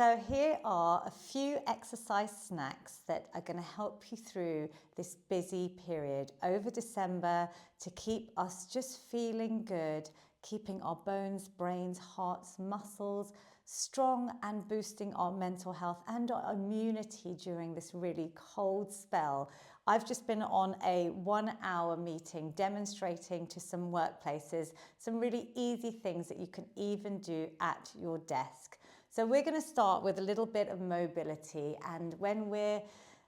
So here are a few exercise snacks that are going to help you through this busy period over December to keep us just feeling good, keeping our bones, brains, hearts, muscles strong and boosting our mental health and our immunity during this really cold spell. I've just been on a 1-hour meeting demonstrating to some workplaces some really easy things that you can even do at your desk. So we're going to start with a little bit of mobility, and when we're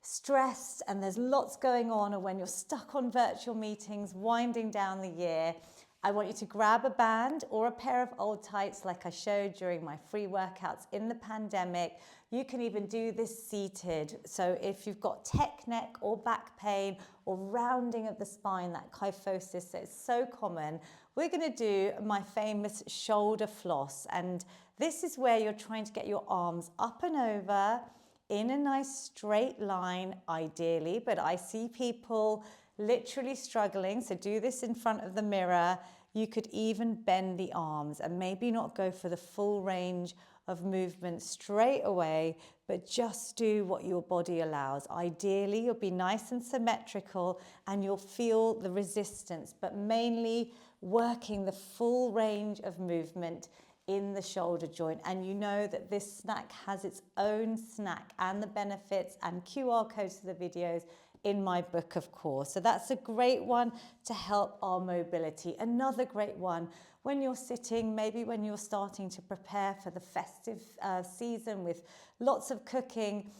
stressed and there's lots going on, or when you're stuck on virtual meetings winding down the year, I want you to grab a band or a pair of old tights like I showed during my free workouts in the pandemic. You can even do this seated. So if you've got tech neck or back pain or rounding of the spine, that kyphosis that is so common, we're going to do my famous shoulder floss. And this is where you're trying to get your arms up and over in a nice straight line, ideally, but I see people literally struggling. So do this in front of the mirror. You could even bend the arms and maybe not go for the full range of movement straight away, but just do what your body allows. Ideally, you'll be nice and symmetrical and you'll feel the resistance, but mainly working the full range of movement in the shoulder joint. And you know that this snack has its own snack and the benefits and QR codes to the videos in my book, of course. So that's a great one to help our mobility. Another great one when you're sitting, maybe when you're starting to prepare for the festive season with lots of cooking,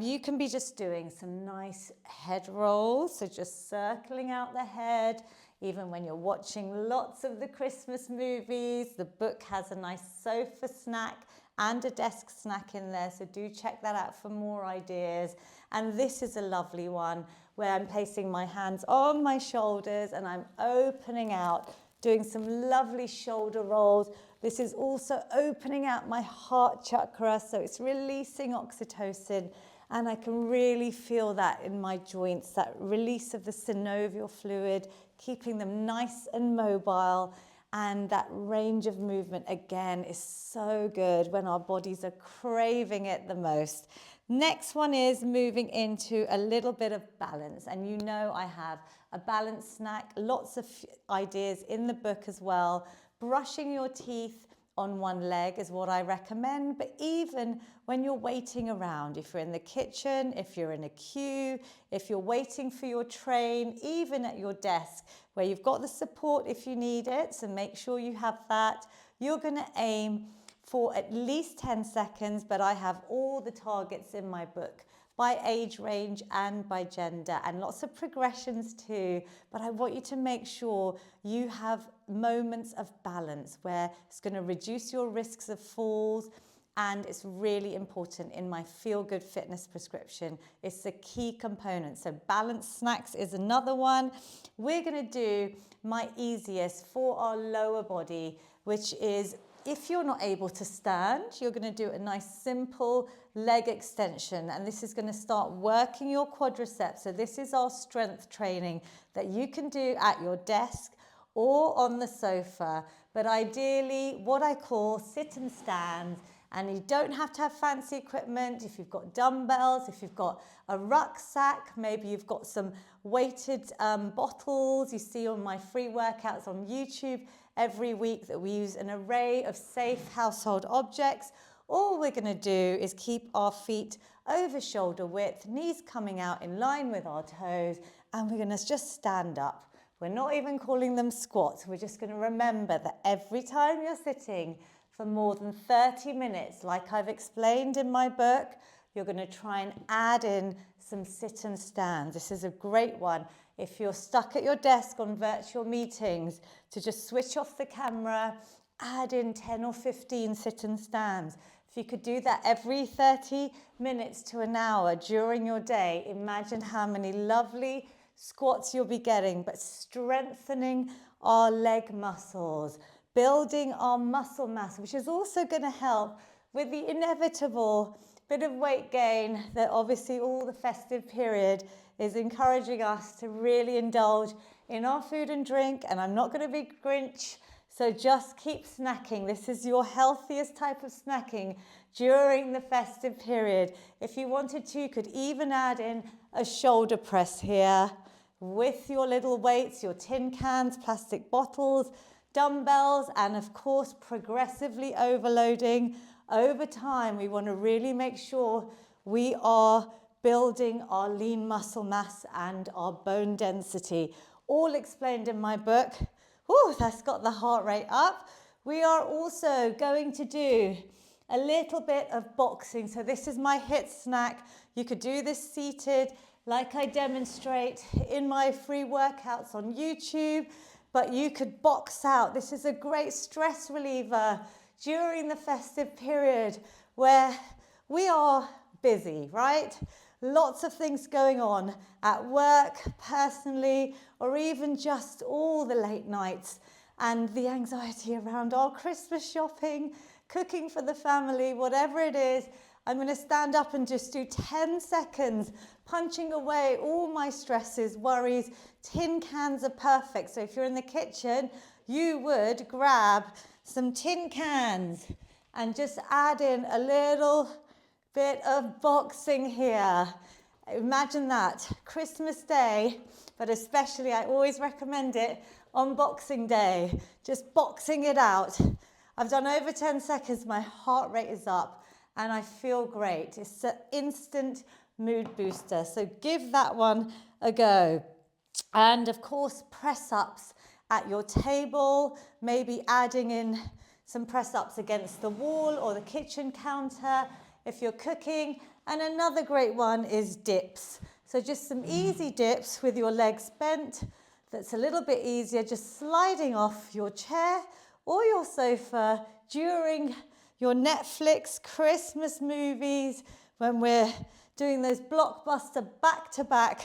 you can be just doing some nice head rolls. So just circling out the head. Even when you're watching lots of the Christmas movies, the book has a nice sofa snack and a desk snack in there, so do check that out for more ideas. And this is a lovely one where I'm placing my hands on my shoulders and I'm opening out, doing some lovely shoulder rolls. This is also opening out my heart chakra, so it's releasing oxytocin, and I can really feel that in my joints, that release of the synovial fluid, keeping them nice and mobile. And that range of movement, again, is so good when our bodies are craving it the most. Next one is moving into a little bit of balance. And you know I have a balance snack, lots of ideas in the book as well. Brushing your teeth on one leg is what I recommend, but even when you're waiting around, if you're in the kitchen, if you're in a queue, if you're waiting for your train, even at your desk where you've got the support if you need it, so make sure you have that. You're going to aim for at least 10 seconds, but I have all the targets in my book by age range and by gender, and lots of progressions too. But I want you to make sure you have moments of balance where it's going to reduce your risks of falls, and it's really important in my Feel Good Fitness prescription. It's a key component. So balanced snacks is another one. We're going to do my easiest for our lower body, which is if you're not able to stand, you're going to do a nice simple leg extension, and this is going to start working your quadriceps. So this is our strength training that you can do at your desk or on the sofa, but ideally what I call sit and stand. And you don't have to have fancy equipment. If you've got dumbbells, if you've got a rucksack, maybe you've got some weighted bottles you see on my free workouts on YouTube every week, that we use an array of safe household objects. All we're going to do is keep our feet over shoulder width, knees coming out in line with our toes, and we're going to just stand up. We're not even calling them squats. We're just going to remember that every time you're sitting for more than 30 minutes, like I've explained in my book, you're going to try and add in some sit and stands. This is a great one if you're stuck at your desk on virtual meetings, to just switch off the camera, add in 10 or 15 sit and stands. If you could do that every 30 minutes to an hour during your day, imagine how many lovely squats you'll be getting, but strengthening our leg muscles, building our muscle mass, which is also going to help with the inevitable bit of weight gain that obviously all the festive period is encouraging us to really indulge in our food and drink. And I'm not going to be Grinch So just keep snacking. This is your healthiest type of snacking during the festive period. If you wanted to, you could even add in a shoulder press here with your little weights, your tin cans, plastic bottles, dumbbells, and of course, progressively overloading. Over time, we want to really make sure we are building our lean muscle mass and our bone density. All explained in my book. Whew, that's got the heart rate up. We are also going to do a little bit of boxing. So this is my HIIT snack. You could do this seated like I demonstrate in my free workouts on YouTube, but you could box out. This is a great stress reliever during the festive period where we are busy, right? Lots of things going on at work, personally, or even just all the late nights and the anxiety around our Christmas shopping, cooking for the family, whatever it is. I'm going to stand up and just do 10 seconds, punching away all my stresses, worries. Tin cans are perfect. So if you're in the kitchen, you would grab some tin cans and just add in a little bit of boxing here. Imagine that, Christmas Day, but especially I always recommend it on Boxing Day, just boxing it out. I've done over 10 seconds, my heart rate is up and I feel great. It's an instant mood booster, so give that one a go. And of course, press-ups at your table, maybe adding in some press-ups against the wall or the kitchen counter if you're cooking. And another great one is dips. So just some easy dips with your legs bent. That's a little bit easier, just sliding off your chair or your sofa during your Netflix Christmas movies when we're doing those blockbuster back-to-back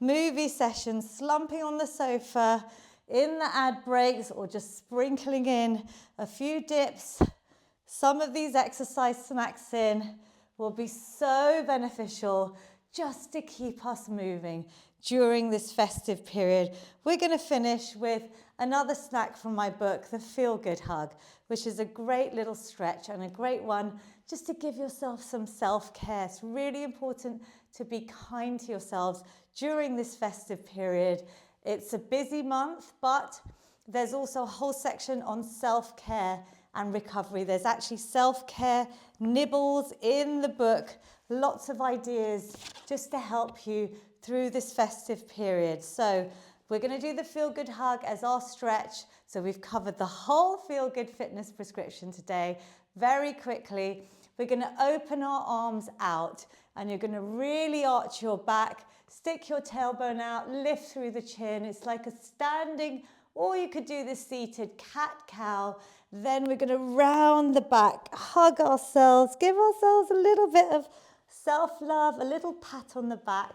movie sessions, slumping on the sofa in the ad breaks or just sprinkling in a few dips. Some of these exercise snacks in will be so beneficial just to keep us moving during this festive period. We're going to finish with another snack from my book, The Feel Good Hug, which is a great little stretch and a great one just to give yourself some self-care. It's really important to be kind to yourselves during this festive period. It's a busy month, but there's also a whole section on self-care and recovery. There's actually self-care nibbles in the book, lots of ideas just to help you through this festive period. So we're going to do the Feel Good Hug as our stretch. So we've covered the whole Feel Good fitness prescription today. Very quickly, we're going to open our arms out and you're going to really arch your back, stick your tailbone out, lift through the chin. It's like a standing, or you could do the seated cat-cow. Then we're going to round the back, hug ourselves, give ourselves a little bit of self-love, a little pat on the back,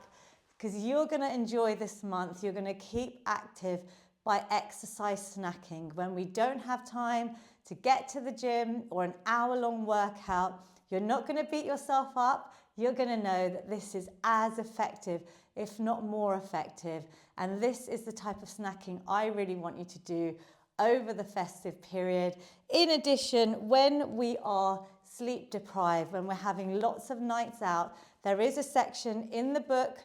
because you're going to enjoy this month. You're going to keep active by exercise snacking. When we don't have time to get to the gym or an hour-long workout, you're not going to beat yourself up. You're going to know that this is as effective, if not more effective. And this is the type of snacking I really want you to do over the festive period. In addition, when we are sleep deprived, when we're having lots of nights out, there is a section in the book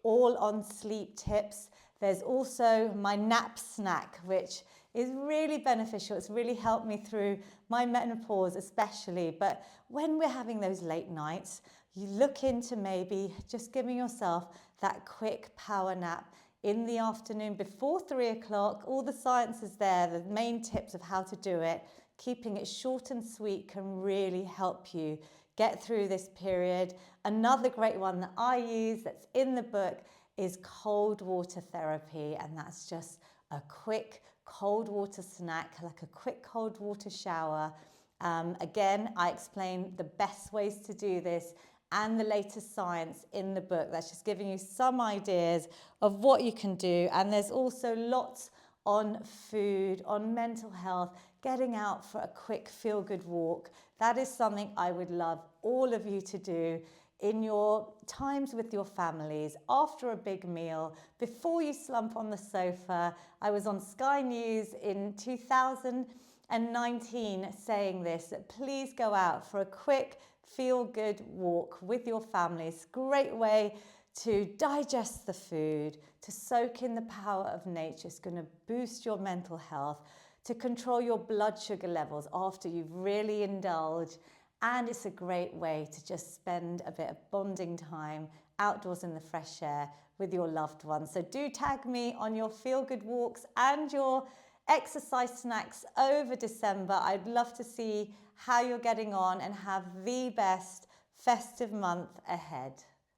all on sleep tips. There's also my nap snack, which is really beneficial. It's really helped me through my menopause especially. But when we're having those late nights, you look into maybe just giving yourself that quick power nap in the afternoon before 3 o'clock. All the science is there, the main tips of how to do it. Keeping it short and sweet can really help you get through this period. Another great one that I use that's in the book is cold water therapy, and that's just a quick cold water snack, like a quick cold water shower. Again, I explain the best ways to do this and the latest science in the book. That's just giving you some ideas of what you can do. And there's also lots on food, on mental health, getting out for a quick feel-good walk. That is something I would love all of you to do in your times with your families, after a big meal, before you slump on the sofa. I was on Sky News in 2000 and 19 saying this, that please go out for a quick feel-good walk with your families. Great way to digest the food, to soak in the power of nature. It's going to boost your mental health, to control your blood sugar levels after you've really indulged. And it's a great way to just spend a bit of bonding time outdoors in the fresh air with your loved ones. So do tag me on your feel-good walks and your exercise snacks over December. I'd love to see how you're getting on and have the best festive month ahead.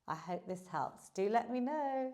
I hope this helps. Do let me know.